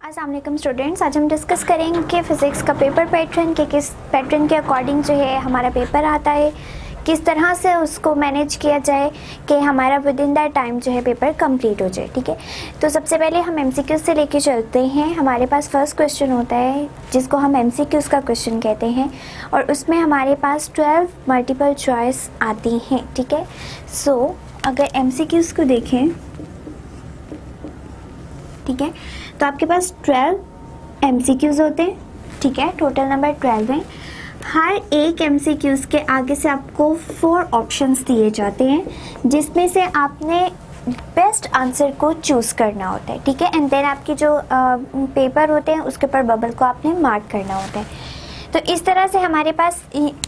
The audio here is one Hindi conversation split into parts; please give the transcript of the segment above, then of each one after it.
अस्सलाम वालेकुम स्टूडेंट्स, आज हम डिस्कस करेंगे कि फ़िज़िक्स का पेपर पैटर्न के किस पैटर्न के अकॉर्डिंग जो है हमारा पेपर आता है, किस तरह से उसको मैनेज किया जाए कि हमारा विद इन दैट टाइम जो है पेपर कंप्लीट हो जाए। ठीक है, तो सबसे पहले हम एमसीक्यूज़ से लेके चलते हैं। हमारे पास फर्स्ट क्वेश्चन होता है जिसको हम एमसीक्यूज़ का क्वेश्चन कहते हैं और उसमें हमारे पास 12 मल्टीपल चॉइस आती हैं। ठीक है, सो अगर एमसीक्यूज़ को देखें, ठीक है, तो आपके पास 12 MCQs होते हैं। ठीक है, टोटल नंबर 12 है। हर एक MCQs के आगे से आपको 4 ऑप्शंस दिए जाते हैं जिसमें से आपने बेस्ट आंसर को चूज़ करना होता है। ठीक है, एंड देन आपके जो पेपर होते हैं उसके ऊपर बबल को आपने मार्क करना होता है। तो इस तरह से हमारे पास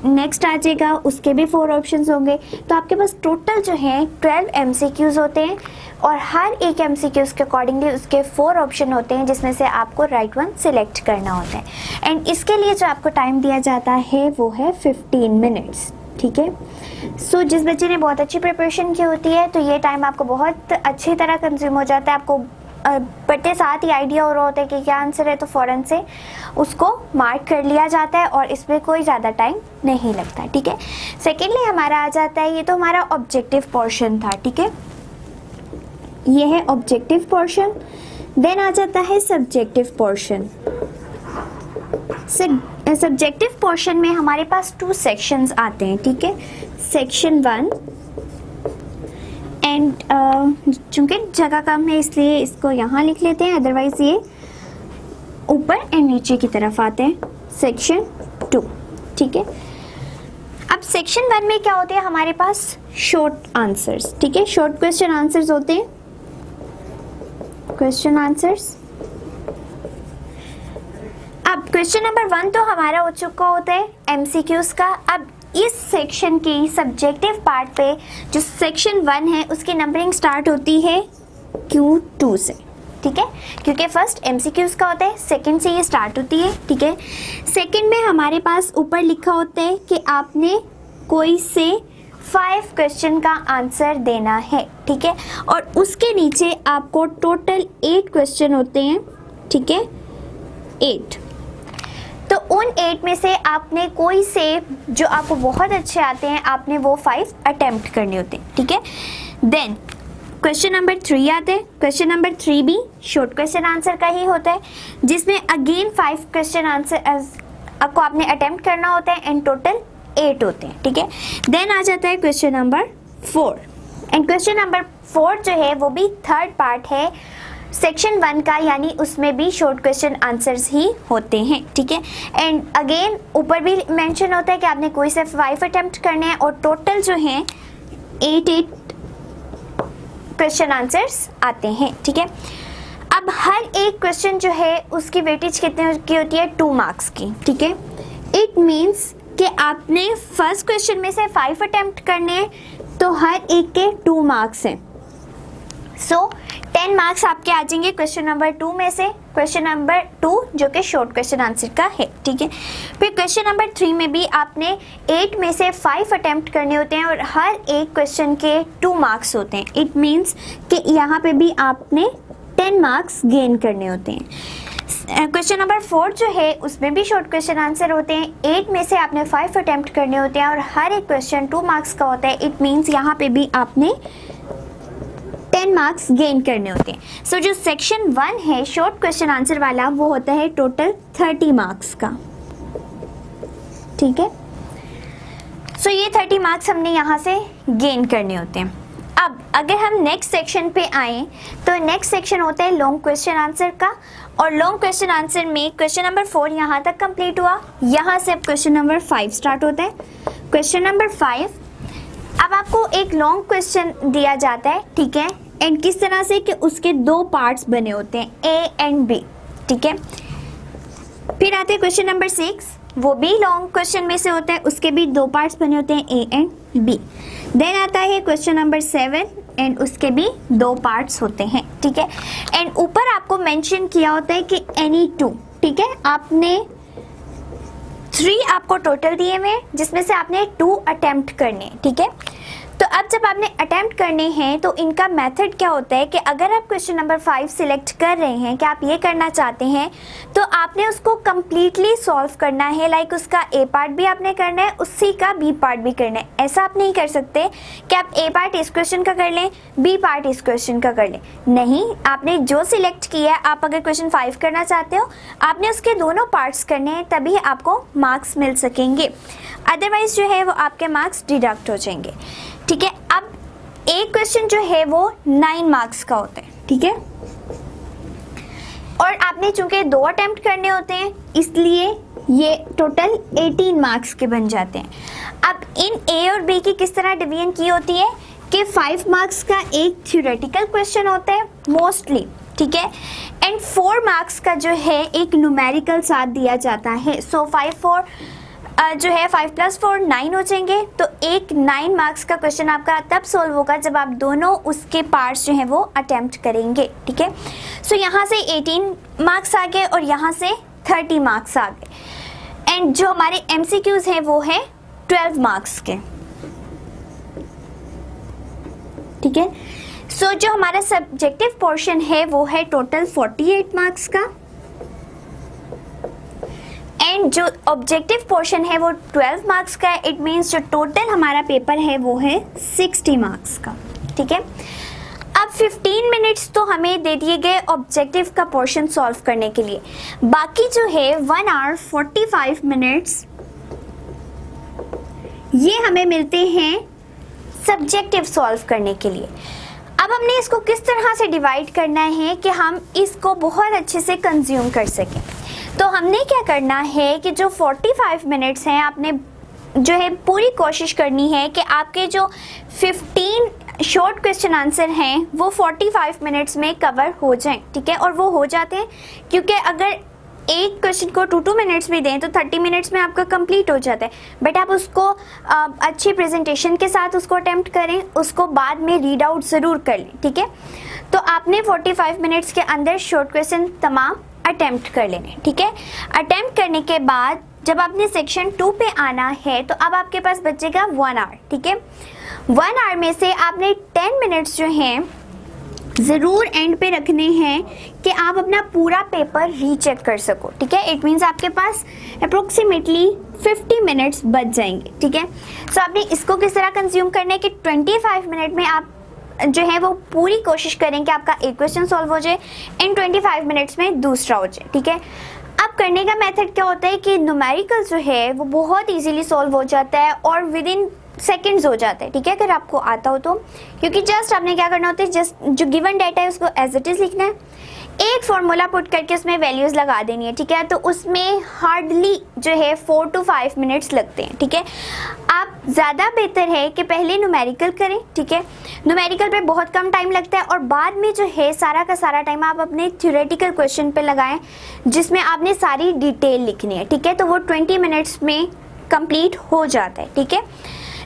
नेक्स्ट आ जाएगा, उसके भी 4 ऑप्शंस होंगे। तो आपके पास टोटल जो है 12 MCQs होते हैं और हर एक MCQs के अकॉर्डिंगली उसके 4 ऑप्शन होते हैं जिसमें से आपको राइट वन सिलेक्ट करना होता है। एंड इसके लिए जो आपको टाइम दिया जाता है वो है 15 मिनट्स। ठीक है, सो जिस बच्चे ने बहुत अच्छी प्रिपरेशन की होती है तो ये टाइम आपको बहुत अच्छी तरह कंज्यूम हो जाता है। आपको पढ़ते साथ ही आइडिया हो रहा होता है कि क्या आंसर है, तो फ़ौरन से उसको मार्क कर लिया जाता है और इसमें कोई ज़्यादा टाइम नहीं लगता। ठीक है, सेकेंडली हमारा आ जाता है, ये तो हमारा ऑब्जेक्टिव पोर्शन था। ठीक है, ये है ऑब्जेक्टिव पोर्शन। देन आ जाता है सब्जेक्टिव पोर्शन। सब्जेक्टिव पोर्शन में हमारे पास 2 सेक्शंस आते हैं। ठीक है, सेक्शन 1 एंड चूँकि जगह कम है इसलिए इसको यहाँ लिख लेते हैं, अदरवाइज़ ये ऊपर एंड नीचे की तरफ आते हैं। सेक्शन 2। ठीक है, अब सेक्शन 1 में क्या होते हैं, हमारे पास शॉर्ट आंसर्स। ठीक है, शॉर्ट क्वेश्चन आंसर्स होते हैं, क्वेश्चन आंसर्स। अब क्वेश्चन नंबर 1 तो हमारा हो चुका होता है MCQs का। अब इस सेक्शन की सब्जेक्टिव पार्ट पे जो सेक्शन 1 है उसकी नंबरिंग स्टार्ट होती है Q2 से। ठीक है, क्योंकि फर्स्ट MCQs का होता है, सेकंड से ये स्टार्ट होती है। ठीक है, सेकंड में हमारे पास ऊपर लिखा होता है कि आपने कोई से 5 क्वेश्चन का आंसर देना है। ठीक है, और उसके नीचे आपको टोटल 8 क्वेश्चन होते हैं। ठीक है, 8। तो उन 8 में से आपने कोई से जो आपको बहुत अच्छे आते हैं आपने वो 5 अटेम्प्ट करने होते हैं। ठीक है, देन क्वेश्चन नंबर 3 आते हैं। क्वेश्चन नंबर 3 भी शॉर्ट क्वेश्चन आंसर का ही होता है जिसमें अगेन 5 क्वेश्चन आंसर आपको आपने अटेम्प्ट करना होता है एंड टोटल 8 होते हैं। ठीक है, देन आ जाता है question number 4 and question number 4 जो है वो भी थर्ड पार्ट है सेक्शन 1 का, यानी उसमें भी शॉर्ट क्वेश्चन आंसर्स ही होते हैं। ठीक है, एंड अगेन ऊपर भी मेंशन होता है कि आपने कोई से 5 अटेम्प्ट करने हैं और टोटल जो हैं 8 क्वेश्चन आंसर्स आते हैं। ठीक है, अब हर एक क्वेश्चन जो है उसकी वेटेज कितने की होती है, 2 मार्क्स की। ठीक है, इट मीन्स कि आपने फर्स्ट क्वेश्चन में से 5 अटेम्प्ट करने हैं तो हर एक के 2 मार्क्स हैं। सो 10 मार्क्स आपके आ जाएंगे क्वेश्चन नंबर 2 में से, क्वेश्चन नंबर 2 जो कि शॉर्ट क्वेश्चन आंसर का है। ठीक है, फिर क्वेश्चन नंबर 3 में भी आपने 8 में से 5 अटेम्प्ट करने होते हैं और हर एक क्वेश्चन के 2 मार्क्स होते हैं। इट मीन्स कि यहाँ पे भी आपने 10 मार्क्स गेन करने होते हैं। क्वेश्चन नंबर 4 जो है उसमें भी शॉर्ट क्वेश्चन आंसर होते हैं। 8 में से आपने 5 अटेम्प्ट करने होते हैं और हर एक क्वेश्चन 2 मार्क्स का होता है। इट मीन्स यहाँ पे भी आपने 10 मार्क्स गेन करने होते हैं। सो जो सेक्शन 1 है शॉर्ट क्वेश्चन आंसर वाला वो होता है टोटल 30 मार्क्स का। ठीक है, सो ये 30 मार्क्स हमने यहाँ से गेन करने होते हैं। अब अगर हम नेक्स्ट सेक्शन पे आए तो नेक्स्ट सेक्शन होता है लॉन्ग क्वेश्चन आंसर का और लॉन्ग क्वेश्चन आंसर में क्वेश्चन नंबर 4 यहाँ तक कंप्लीट हुआ। यहाँ से अब क्वेश्चन नंबर 5 स्टार्ट होता है। क्वेश्चन नंबर 5, अब आपको एक लॉन्ग क्वेश्चन दिया जाता है। ठीक है, एंड किस तरह से कि उसके 2 पार्ट्स बने होते हैं, A एंड B। ठीक है, फिर आते हैं क्वेश्चन नंबर 6, वो भी लॉन्ग क्वेश्चन में से होता है, उसके भी 2 पार्ट्स बने होते हैं, A एंड B। देन आता है क्वेश्चन नंबर 7 एंड उसके भी 2 पार्ट्स होते हैं। ठीक है, एंड ऊपर आपको मेंशन किया होता है कि एनी 2। ठीक है, आपने 3 आपको टोटल दिए हुए जिसमें से आपने 2 अटेम्प्ट करने। ठीक है, तो अब जब आपने अटेम्प्ट करने हैं तो इनका मेथड क्या होता है कि अगर आप क्वेश्चन नंबर 5 सिलेक्ट कर रहे हैं कि आप ये करना चाहते हैं तो आपने उसको कम्प्लीटली सॉल्व करना है। लाइक उसका ए पार्ट भी आपने करना है, उसी का बी पार्ट भी करना है। ऐसा आप नहीं कर सकते कि आप ए पार्ट इस क्वेश्चन का कर लें, बी पार्ट इस क्वेश्चन का कर लें। नहीं, आपने जो सिलेक्ट किया है, आप अगर क्वेश्चन 5 करना चाहते हो आपने उसके दोनों पार्ट्स करने हैं, तभी आपको मार्क्स मिल सकेंगे। अदरवाइज जो है वो आपके मार्क्स डिडक्ट हो जाएंगे। ठीक है, अब एक क्वेश्चन जो है वो 9 मार्क्स का होता है। ठीक है, और आपने चूंकि 2 अटेम्प्ट करने होते हैं इसलिए ये टोटल 18 मार्क्स के बन जाते हैं। अब इन ए और बी की किस तरह डिवीजन की होती है कि 5 मार्क्स का एक थ्योरेटिकल क्वेश्चन होता है मोस्टली, ठीक है, एंड 4 मार्क्स का जो है एक न्यूमेरिकल साथ दिया जाता है। सो 5 + 4 9 हो जाएंगे। तो एक 9 मार्क्स का क्वेश्चन आपका तब सॉल्व होगा जब आप दोनों उसके पार्ट्स जो हैं वो अटेम्प्ट करेंगे। ठीक है, सो यहाँ से 18 मार्क्स आ गए और यहाँ से 30 मार्क्स आ गए। एंड जो हमारे MCQs हैं वो है 12 मार्क्स के। ठीक है, सो जो हमारा सब्जेक्टिव पोर्शन है वो है टोटल 48 मार्क्स का, एंड जो ऑब्जेक्टिव पोर्शन है वो 12 मार्क्स का है। इट मीन्स जो टोटल हमारा पेपर है वो है 60 मार्क्स का। ठीक है, अब 15 मिनट्स तो हमें दे दिए गए ऑब्जेक्टिव का पोर्शन सॉल्व करने के लिए। बाकी जो है 1 आवर 45 मिनट्स ये हमें मिलते हैं सब्जेक्टिव सॉल्व करने के लिए। अब हमने इसको किस तरह से डिवाइड करना है कि हम इसको बहुत अच्छे से कंज्यूम कर सकें। तो हमने क्या करना है कि जो 45 मिनट्स हैं आपने जो है पूरी कोशिश करनी है कि आपके जो 15 शॉर्ट क्वेश्चन आंसर हैं वो 45 मिनट्स में कवर हो जाएं। ठीक है, और वो हो जाते हैं क्योंकि अगर एक क्वेश्चन को 2 मिनट्स भी दें तो 30 मिनट्स में आपका कंप्लीट हो जाता है। बट आप उसको अच्छी प्रेजेंटेशन के साथ उसको अटेम्प्ट करें, उसको बाद में रीड आउट ज़रूर कर लें। ठीक है, तो आपने 45 मिनट्स के अंदर शॉर्ट क्वेश्चन तमाम अटेम्प्ट कर लेने। ठीक है, अटेम्प्ट करने के बाद जब आपने सेक्शन 2 पे आना है तो अब आपके पास बचेगा 1 आवर। ठीक है, 1 आवर में से आपने 10 मिनट्स जो हैं ज़रूर एंड पे रखने हैं कि आप अपना पूरा पेपर रीचेक कर सको। ठीक है, इट मीन्स आपके पास अप्रोक्सीमेटली 50 मिनट्स बच जाएंगे। ठीक है, सो आपने इसको किस तरह कंज्यूम करना है कि 25 मिनट में आप जो है वो पूरी कोशिश करें कि आपका एक क्वेश्चन सॉल्व हो जाए, इन 25 मिनट्स में दूसरा हो जाए। ठीक है, अब करने का मेथड क्या होता है कि न्यूमेरिकल जो है वो बहुत इजीली सॉल्व हो जाता है और विद इन सेकेंड्स हो जाता है। ठीक है, अगर आपको आता हो तो, क्योंकि जस्ट आपने क्या करना होता है, जस्ट जो गिवन डाटा है उसको एज इट इज़ लिखना है, एक फॉर्मूला पुट करके उसमें वैल्यूज़ लगा देनी है। ठीक है, तो उसमें हार्डली जो है 4 to 5 मिनट्स लगते हैं। ठीक है, आप ज़्यादा बेहतर है कि पहले न्यूमेरिकल करें। ठीक है, न्यूमेरिकल पे बहुत कम टाइम लगता है और बाद में जो है सारा का सारा टाइम आप अपने थ्योरेटिकल क्वेश्चन पे लगाएं जिसमें आपने सारी डिटेल लिखनी है। ठीक है, तो वो 20 मिनट्स में कंप्लीट हो जाता है। ठीक है,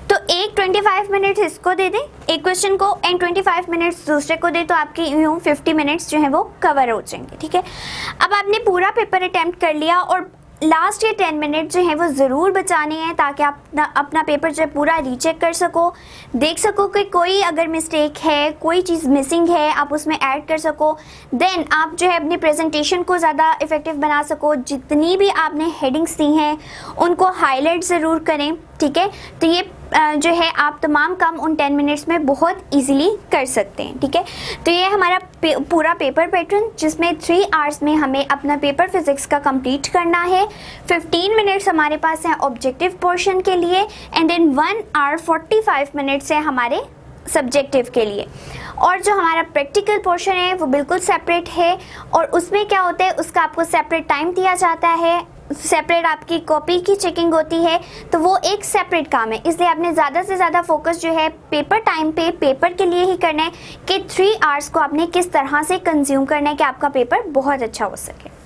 तो एक 25 मिनट्स इसको दे दें एक क्वेश्चन को एंड 25 मिनट्स दूसरे को दे, तो आपके यूँ 50 मिनट्स जो है वो कवर हो जाएंगे। ठीक है, अब आपने पूरा पेपर अटैम्प्ट कर लिया और लास्ट के 10 मिनट जो है वो ज़रूर बचाने हैं ताकि आप अपना पेपर जो है पूरा रीचेक कर सको, देख सको कि कोई अगर मिस्टेक है, कोई चीज़ मिसिंग है, आप उसमें ऐड कर सको। देन आप जो है अपनी प्रेजेंटेशन को ज़्यादा इफ़ेक्टिव बना सको। जितनी भी आपने हेडिंग्स दी हैं उनको हाईलाइट ज़रूर करें। ठीक है, तो ये जो है आप तमाम काम उन 10 मिनट्स में बहुत इजीली कर सकते हैं। ठीक है, तो ये हमारा पूरा पेपर पैटर्न जिसमें 3 आवर्स में हमें अपना पेपर फिजिक्स का कंप्लीट करना है। 15 मिनट्स हमारे पास हैं ऑब्जेक्टिव पोर्शन के लिए एंड देन 1 आवर 45 मिनट्स है हमारे सब्जेक्टिव के लिए। और जो हमारा प्रैक्टिकल पोर्शन है वो बिल्कुल सेपरेट है और उसमें क्या होता है, उसका आपको सेपरेट टाइम दिया जाता है, सेपरेट आपकी कॉपी की चेकिंग होती है, तो वो एक सेपरेट काम है। इसलिए आपने ज़्यादा से ज़्यादा फोकस जो है पेपर टाइम पे पेपर के लिए ही करना है कि 3 आवर्स को आपने किस तरह से कंज्यूम करना है कि आपका पेपर बहुत अच्छा हो सके।